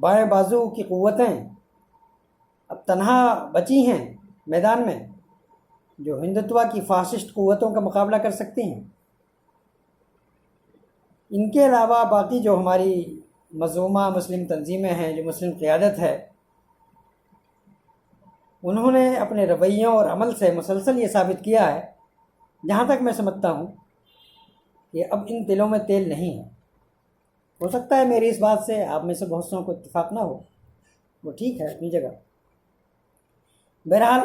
بائیں بازو کی قوتیں اب تنہا بچی ہیں میدان میں جو ہندوتوا کی فاسسٹ قوتوں کا مقابلہ کر سکتی ہیں۔ ان کے علاوہ باقی جو ہماری مظلومہ مسلم تنظیمیں ہیں، جو مسلم قیادت ہے، انہوں نے اپنے رویوں اور عمل سے مسلسل یہ ثابت کیا ہے، جہاں تک میں سمجھتا ہوں، کہ اب ان دلوں میں تیل نہیں ہے۔ ہو سکتا ہے میری اس بات سے آپ میں سے بہت سوں کو اتفاق نہ ہو، وہ ٹھیک ہے اپنی جگہ۔ بہرحال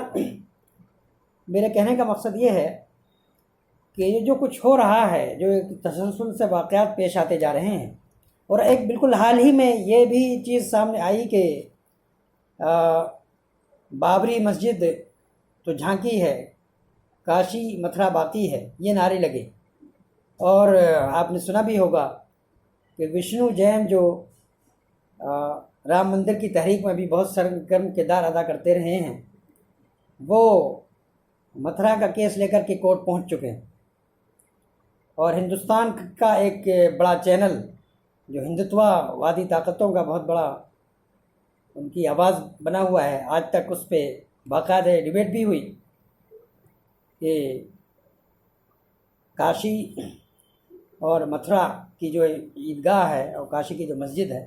میرے کہنے کا مقصد یہ ہے کہ یہ جو کچھ ہو رہا ہے، جو ایک تسلسل سے واقعات پیش آتے جا رہے ہیں، اور ایک بالکل حال ہی میں یہ بھی چیز سامنے آئی کہ بابری مسجد تو جھانکی ہے، کاشی متھرا باقی ہے، یہ نعرے لگے۔ اور آپ نے سنا بھی ہوگا کہ وشنو جین جو رام مندر کی تحریک میں بھی بہت سرگرم کردار ادا کرتے رہے ہیں، وہ متھرا کا کیس لے کر کے کورٹ پہنچ چکے ہیں۔ اور ہندوستان کا ایک بڑا چینل جو ہندوتوا وادی طاقتوں کا بہت بڑا ان کی آواز بنا ہوا ہے، آج تک اس پہ باقاعدہ ڈیبیٹ بھی ہوئی کہ کاشی اور متھرا کی جو عیدگاہ ہے اور کاشی کی جو مسجد ہے،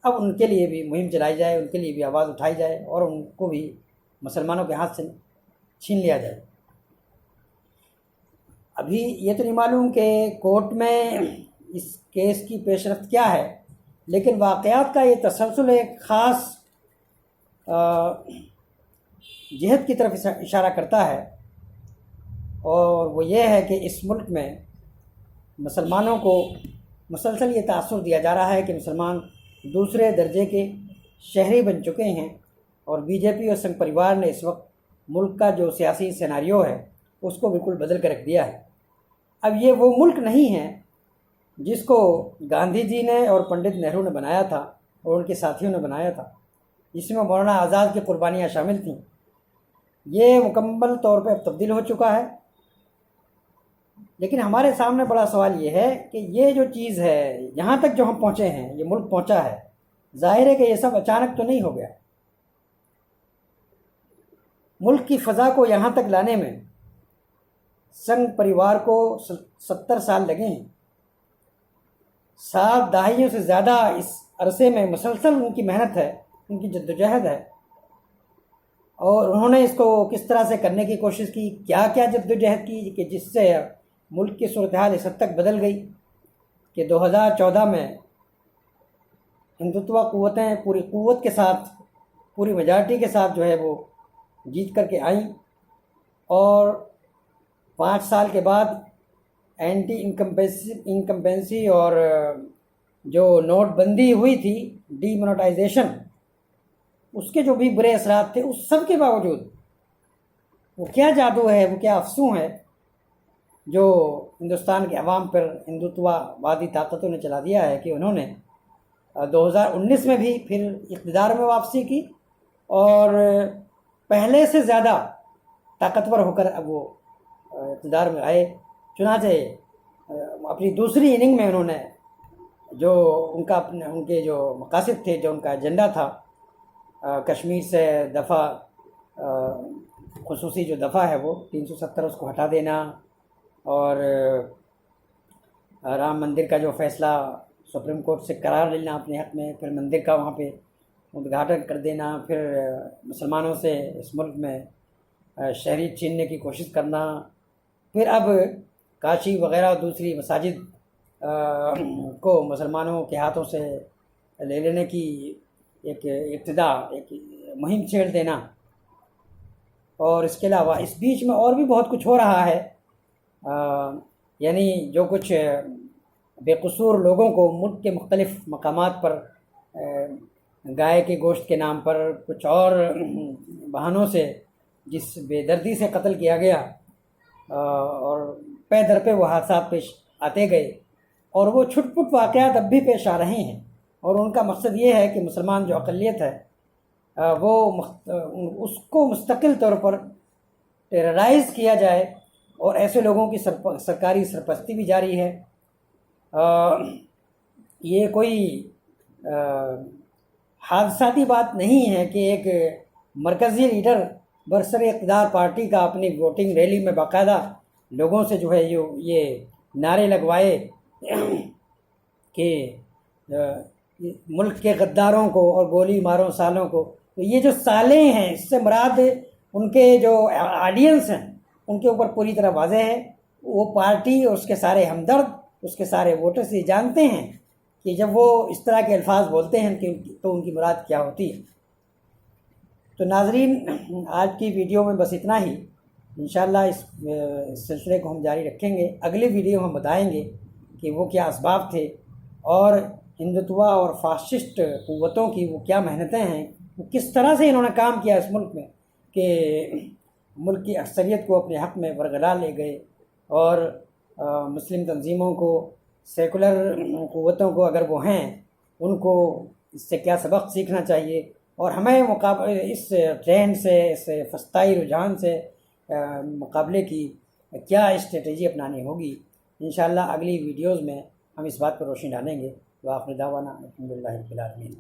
اب ان کے لیے بھی مہم چلائی جائے، ان کے لیے بھی آواز اٹھائی جائے اور ان کو بھی مسلمانوں کے ہاتھ سے چھین لیا جائے۔ ابھی یہ تو نہیں معلوم کہ کورٹ میں اس کیس کی پیش رفت کیا ہے، لیکن واقعات کا یہ تسلسل ایک خاص جہت کی طرف اشارہ کرتا ہے، اور وہ یہ ہے کہ اس ملک میں مسلمانوں کو مسلسل یہ تاثر دیا جا رہا ہے کہ مسلمان دوسرے درجے کے شہری بن چکے ہیں، اور بی جے پی اور سنگھ پریوار نے اس وقت ملک کا جو سیاسی سیناریو ہے اس کو بالکل بدل کر رکھ دیا ہے۔ اب یہ وہ ملک نہیں ہے جس کو گاندھی جی نے اور پنڈت نہرو نے بنایا تھا اور ان کے ساتھیوں نے بنایا تھا، جس میں مولانا آزاد کی قربانیاں شامل تھیں۔ یہ مکمل طور پہ اب تبدیل ہو چکا ہے، لیکن ہمارے سامنے بڑا سوال یہ ہے کہ یہ جو چیز ہے، یہاں تک جو ہم پہنچے ہیں، یہ ملک پہنچا ہے، ظاہر ہے کہ یہ سب اچانک تو نہیں ہو گیا۔ ملک کی فضا کو یہاں تک لانے میں سنگھ پریوار کو 70 سال لگے ہیں۔ 7 دہائیوں سے زیادہ اس عرصے میں مسلسل ان کی محنت ہے، ان کی جدوجہد ہے، اور انہوں نے اس کو کس طرح سے کرنے کی کوشش کی، کیا کیا جدوجہد کی کہ جس سے ملک کی صورتحال اس حد تک بدل گئی کہ 2014 میں ہندوتوا قوتیں پوری قوت کے ساتھ، پوری میجارٹی کے ساتھ جو ہے وہ جیت کر کے آئیں، اور 5 سال کے بعد اینٹی انکمبینسی اور جو نوٹ بندی ہوئی تھی، ڈی مونیٹائزیشن، اس کے جو بھی برے اثرات تھے، اس سب کے باوجود وہ کیا جادو ہے، وہ کیا افسوں ہے جو ہندوستان کے عوام پر ہندوتوا وادی طاقتوں نے چلا دیا ہے کہ انہوں نے 2019 میں بھی پھر اقتدار میں واپسی کی، اور پہلے سے زیادہ طاقتور ہو کر اب وہ اقتدار میں آئے۔ چنانچہ اپنی دوسری اننگ میں انہوں نے جو ان کے جو مقاصد تھے، جو ان کا ایجنڈا تھا، کشمیر سے دفع، خصوصی جو دفع ہے وہ 370 اس کو ہٹا دینا، اور رام مندر کا جو فیصلہ سپریم کورٹ سے قرار لینا اپنے حق میں، پھر مندر کا وہاں پہ ادگھاٹن کر دینا، پھر مسلمانوں سے اس ملک میں شہریت چھیننے کی کوشش کرنا، پھر اب کاشی وغیرہ دوسری مساجد کو مسلمانوں کے ہاتھوں سے لے لینے کی ایک ابتدا، ایک مہم چھیڑ دینا، اور اس کے علاوہ اس بیچ میں اور بھی بہت کچھ ہو رہا ہے۔ یعنی جو کچھ بے قصور لوگوں کو ملک کے مختلف مقامات پر گائے کے گوشت کے نام پر، کچھ اور بہانوں سے جس بے دردی سے قتل کیا گیا، اور پے در پہ وہ حادثات پیش آتے گئے، اور وہ چھٹ پٹ واقعات اب بھی پیش آ رہے ہیں، اور ان کا مقصد یہ ہے کہ مسلمان جو اقلیت ہے وہ اس کو مستقل طور پر ٹیررائز کیا جائے، اور ایسے لوگوں کی سرکاری سرپرستی بھی جاری ہے۔ یہ کوئی حادثاتی بات نہیں ہے کہ ایک مرکزی لیڈر برسر اقتدار پارٹی کا اپنی ووٹنگ ریلی میں باقاعدہ لوگوں سے جو ہے یہ نعرے لگوائے کہ ملک کے غداروں کو اور گولی مارو سالوں کو. تو یہ جو سالے ہیں اس سے مراد ان کے جو آڈینس ہیں ان کے اوپر پوری طرح واضح ہے. وہ پارٹی اور اس کے سارے ہمدرد اس کے سارے ووٹرز یہ جانتے ہیں کہ جب وہ اس طرح کے الفاظ بولتے ہیں تو ان کی مراد کیا ہوتی ہے. تو ناظرین آج کی ویڈیو میں بس اتنا ہی. انشاءاللہ اس سلسلے کو ہم جاری رکھیں گے. اگلی ویڈیو ہم بتائیں گے کہ وہ کیا اسباب تھے اور ہندوتوا اور فاسسٹ قوتوں کی وہ کیا محنتیں ہیں, وہ کس طرح سے انہوں نے کام کیا اس ملک میں کہ ملک کی اکثریت کو اپنے حق میں ورگلا لے گئے اور مسلم تنظیموں کو, سیکولر قوتوں کو اگر وہ ہیں ان کو اس سے کیا سبق سیکھنا چاہیے اور ہمیں اس ٹرینڈ سے, اس فسطائی رجحان سے مقابلے کی کیا اسٹریٹجی اپنانی ہوگی. انشاءاللہ اگلی ویڈیوز میں ہم اس بات پر روشنی ڈالیں گے. وآخر دعوانا الحمدللہ رب العالمین.